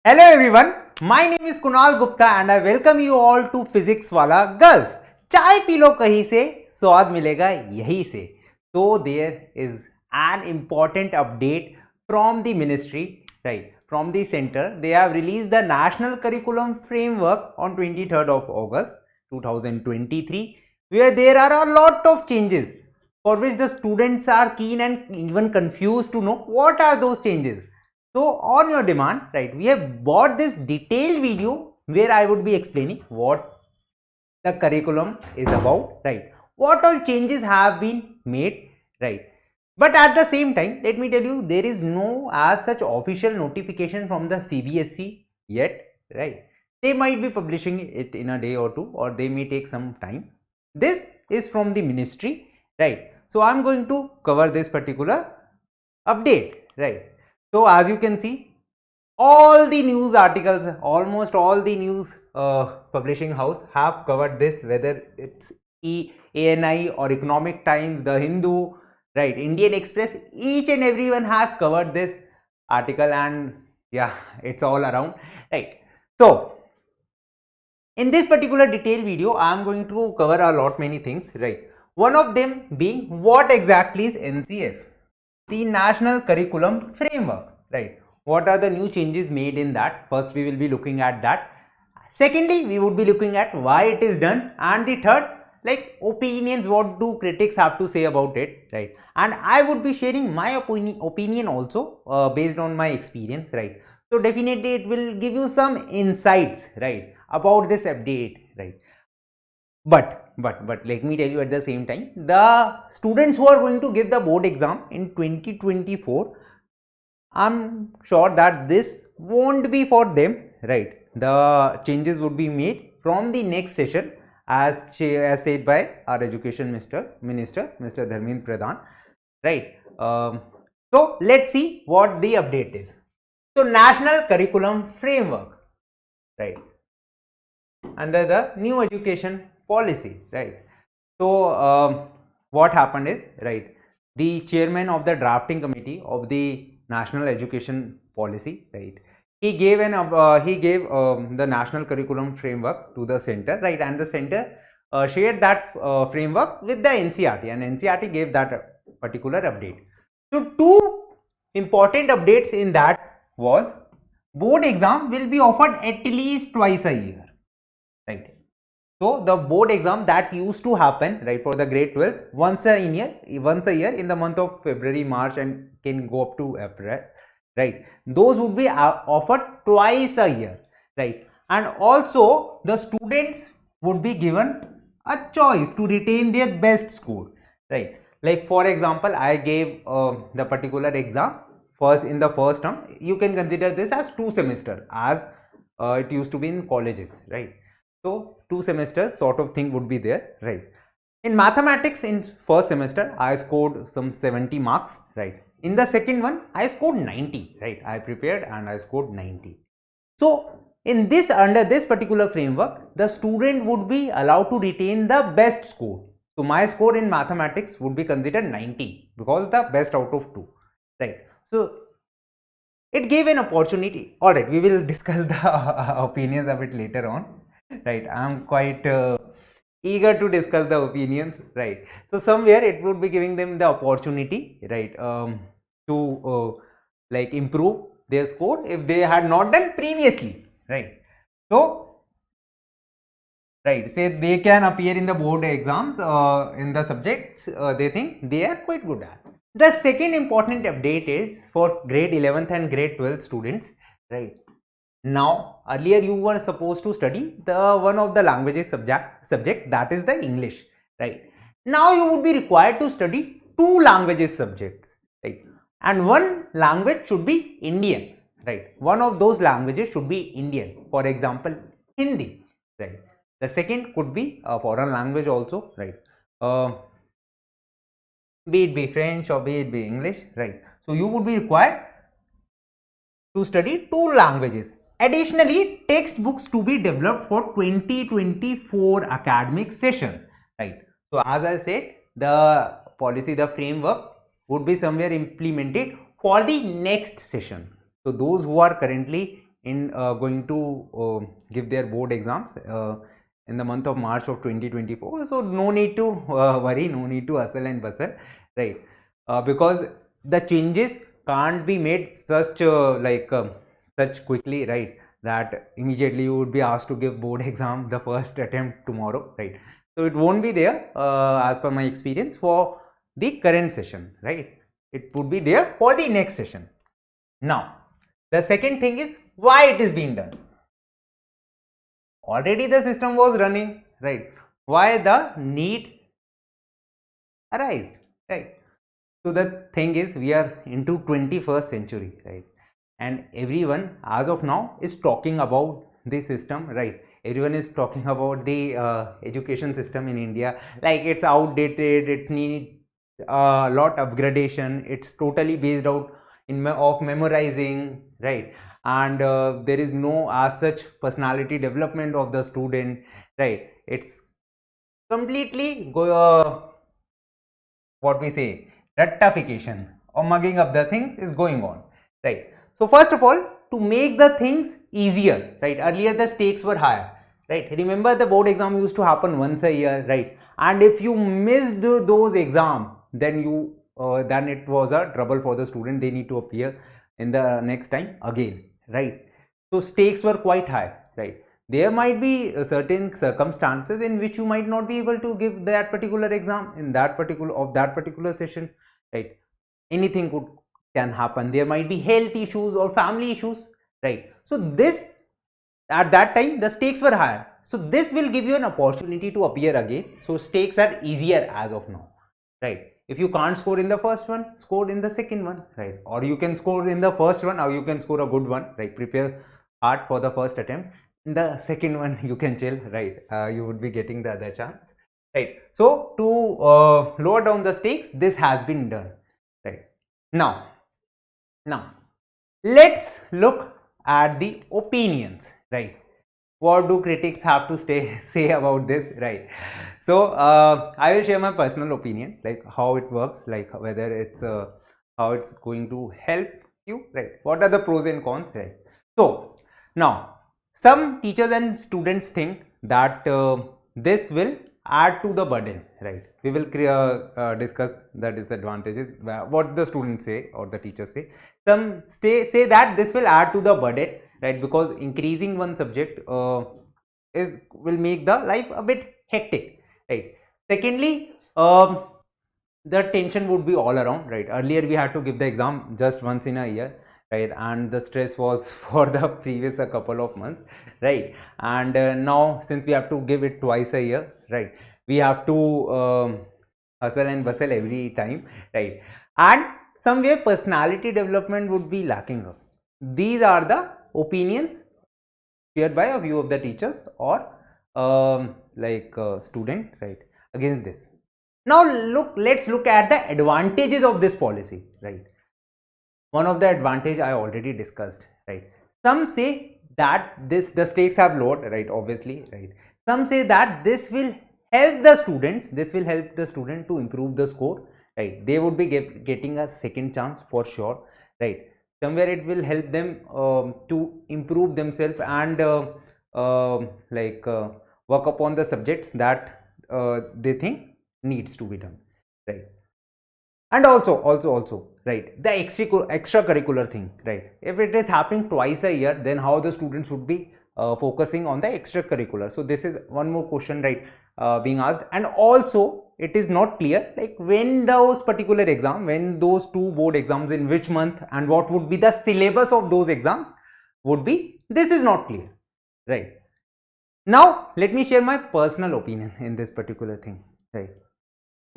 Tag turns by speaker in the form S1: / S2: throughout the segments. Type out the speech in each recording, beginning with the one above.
S1: Hello everyone, my name is Kunal Gupta and I welcome you all to Physics Wallah Gulf. चाय P low कहीं से, स्वाद मिलेगा यहीं से. So there is an important update from the ministry, right? From the center, they have released the National Curriculum Framework on 23rd of August 2023, where there are a lot of changes for which the students are keen and even confused to know what are those changes. So on your demand, right, we have bought this detailed video where I would be explaining what the curriculum is about, right, what all changes have been made, right. But at the same time, let me tell you, there is no as such official notification from the CBSE yet, right. They might be publishing it in a day or two, or they may take some time. This is from the ministry, right. So I'm going to cover this particular update, right. So as you can see, all the news articles, almost all the news publishing house have covered this, whether it's ANI or Economic Times, The Hindu, right, Indian Express, each and everyone has covered this article, and yeah, it's all around, right. So in this particular detailed video, I am going to cover a lot many things, right. One of them being what exactly is NCF, the National Curriculum Framework, right. What are the new changes made in that? First, we will be looking at that. Secondly, we would be looking at why it is done, and the third, like opinions, what do critics have to say about it, right. And I would be sharing my opinion also based on my experience, right. So definitely it will give you some insights, right, about this update, right. But let me tell you at the same time, the students who are going to give the board exam in 2024, I'm sure that this won't be for them, right. The changes would be made from the next session as said by our education minister Mr. Dharmendra Pradhan, right. So let's see what the update is. So National Curriculum Framework, right, under the new education policy, right. So what happened is, right, the chairman of the drafting committee of the National Education Policy, right, he gave the National Curriculum Framework to the center, right, and the center shared that framework with the NCERT, and NCERT gave that particular update. So two important updates in that was board exam will be offered at least twice a year, right. So the board exam that used to happen, right, for the grade 12 once a year in the month of February, March, and can go up to April, right, those would be offered twice a year, right. And also the students would be given a choice to retain their best score, right. Like for example, I gave the particular exam in the first term. You can consider this as 2 semesters, as it used to be in colleges, right. So 2 semesters sort of thing would be there, right. In mathematics, in first semester I scored some 70 marks, right. In the second one I scored 90, right. I prepared and I scored 90. So in this, under this particular framework, the student would be allowed to retain the best score. So my score in mathematics would be considered 90 because the best out of 2, right. So it gave an opportunity. All right, we will discuss the opinions a bit later on, right. I am quite eager to discuss the opinions, right. So somewhere it would be giving them the opportunity, right, to like improve their score if they had not done previously, right. So right, say they can appear in the board exams in the subjects they think they are quite good at. The second important update is for grade 11th and grade 12th students, right. Now earlier you were supposed to study the one of the languages subject, that is the English, right. Now you would be required to study 2 languages subjects, right, and one language should be Indian, right. One of those languages should be Indian, for example Hindi, right. The second could be a foreign language also, right, be it be French or be it be English, right. So you would be required to study 2 languages. Additionally, textbooks to be developed for 2024 academic session, right. So as I said, the policy, the framework would be somewhere implemented for the next session. So those who are currently in going to give their board exams in the month of March of 2024. So no need to worry, no need to hustle and bustle, right? Because the changes can't be made such such quickly, right? That immediately you would be asked to give board exam the first attempt tomorrow, right? So it won't be there as per my experience for the current session, right? It would be there for the next session. Now, the second thing is why it is being done. Already the system was running, right? Why the need arise, right? So the thing is, we are into 21st century, right? And everyone as of now is talking about the system, right? Everyone is talking about the education system in India, like it's outdated, it needs a lot upgradation, it's totally based out of memorizing, right? And there is no as such personality development of the student, right? It's completely what we say, rectification or mugging up the things is going on, right? So first of all, to make the things easier, right? Earlier the stakes were higher, right? Remember the board exam used to happen once a year, right? And if you missed those exams, then it was a trouble for the student. They need to appear in the next time again, right? So stakes were quite high, right? There might be certain circumstances in which you might not be able to give that particular exam in that particular session, right? Anything can happen. There might be health issues or family issues, right? So this, at that time the stakes were higher, so this will give you an opportunity to appear again. So stakes are easier as of now, right? If you can't score in the first one, score in the second one, right? Or you can score in the first one, or you can score a good one, right? Prepare hard for the first attempt. In the second one you can chill, right? You would be getting the other chance, right? So to lower down the stakes, this has been done, right? Now let's look at the opinions, right? What do critics have to say about this, right? So I will share my personal opinion, like how it works, like whether it's how it's going to help you, right? What are the pros and cons, right? So now some teachers and students think that this will add to the burden, right? We will discuss the disadvantages, what the students say or the teachers say. Some say that this will add to the burden, right? Because increasing one subject will make the life a bit hectic, right? Secondly, the tension would be all around, right? Earlier we had to give the exam just once in a year, right? And the stress was for the previous a couple of months, right? And now since we have to give it twice a year, right, we have to hustle and bustle every time, right? And somewhere personality development would be lacking up. These are the opinions shared by a few of the teachers or student, right, against this. Now let's look at the advantages of this policy, right? One of the advantage I already discussed, right? Some say that the stakes have lowered, right? Obviously, right? Some say that this will help the student to improve the score, right? They would be getting a second chance for sure, right? Somewhere it will help them to improve themselves and work upon the subjects that they think needs to be done, right? And also, right, the extracurricular thing, right? If it is happening twice a year, then how the students would be focusing on the extracurricular? So this is one more question, right, being asked. And also it is not clear, like when those particular exam, when those two board exams, in which month, and what would be the syllabus of those exams would be, this is not clear, right? Now let me share my personal opinion in this particular thing, right?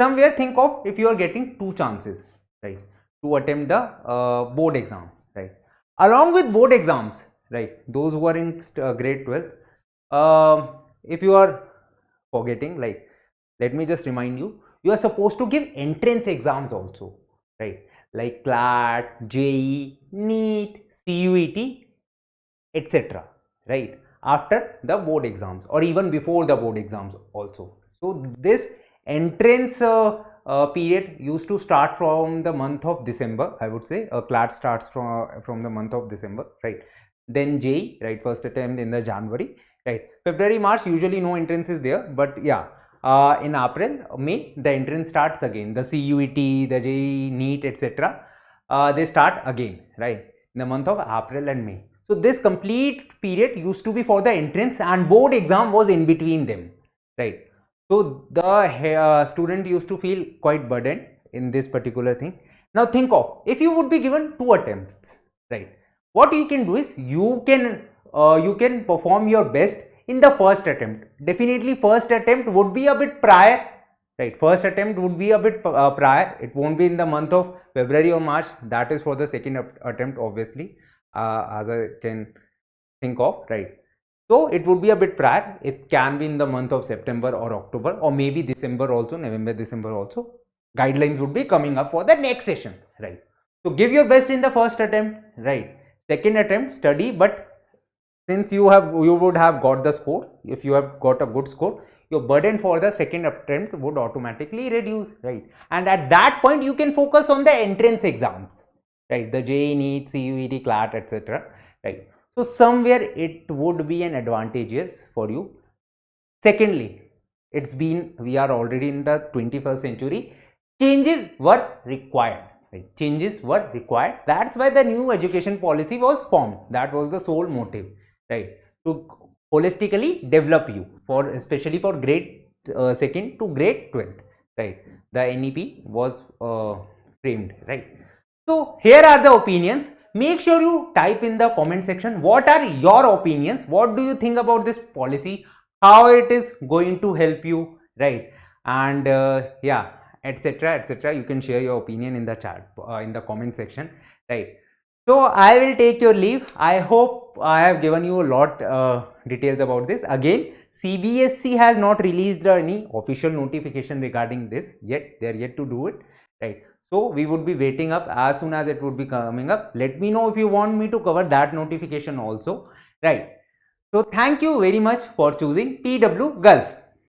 S1: Somewhere think of, if you are getting two chances, right, to attempt the board exam, right? Along with board exams, right, those who are in grade 12, if you are forgetting, like, let me just remind you, you are supposed to give entrance exams also, right? Like CLAT, JEE, NEET, CUET, etc., right? After the board exams or even before the board exams also. So this entrance period used to start from the month of December, I would say. CLAT starts from the month of December, right? then JEE, right, first attempt in the January, right. February, March, usually no entrance is there, but yeah, in April, May, the entrance starts again. The CUET, the JEE, NEET, etc. They start again, right, in the month of April and May. So this complete period used to be for the entrance, and board exam was in between them, right. So the student used to feel quite burdened in this particular thing. Now think of, if you would be given 2 attempts, right, what you can do is you can perform your best in the first attempt. Definitely first attempt would be a bit prior, right, first attempt would be a bit prior. It won't be in the month of February or March. That is for the second attempt, obviously, as I can think of, right. So it would be a bit prior. It can be in the month of September or October, or maybe December also, November, December also. Guidelines would be coming up for the next session, right. So give your best in the first attempt, right. Second attempt, study, but since you would have got the score, if you have got a good score, your burden for the second attempt would automatically reduce, right. And at that point you can focus on the entrance exams, right, the JEE, NEET, CUET, CLAT, etc., right. So somewhere it would be an advantageous for you. Secondly, we are already in the 21st century. Changes were required, right? Changes were required. That's why the new education policy was formed. That was the sole motive, right, to holistically develop you, for especially for grade 2nd to grade 12th, right. The NEP was framed, right. So here are the opinions. Make sure you type in the comment section what are your opinions, what do you think about this policy, how it is going to help you, right. And yeah, etc., etc. You can share your opinion in the chat, in the comment section, right. So I will take your leave. I hope I have given you a lot details about this. Again, CBSE has not released any official notification regarding this yet. They are yet to do it, right. So we would be waiting up. As soon as it would be coming up, let me know if you want me to cover that notification also, right. So thank you very much for choosing PW Gulf.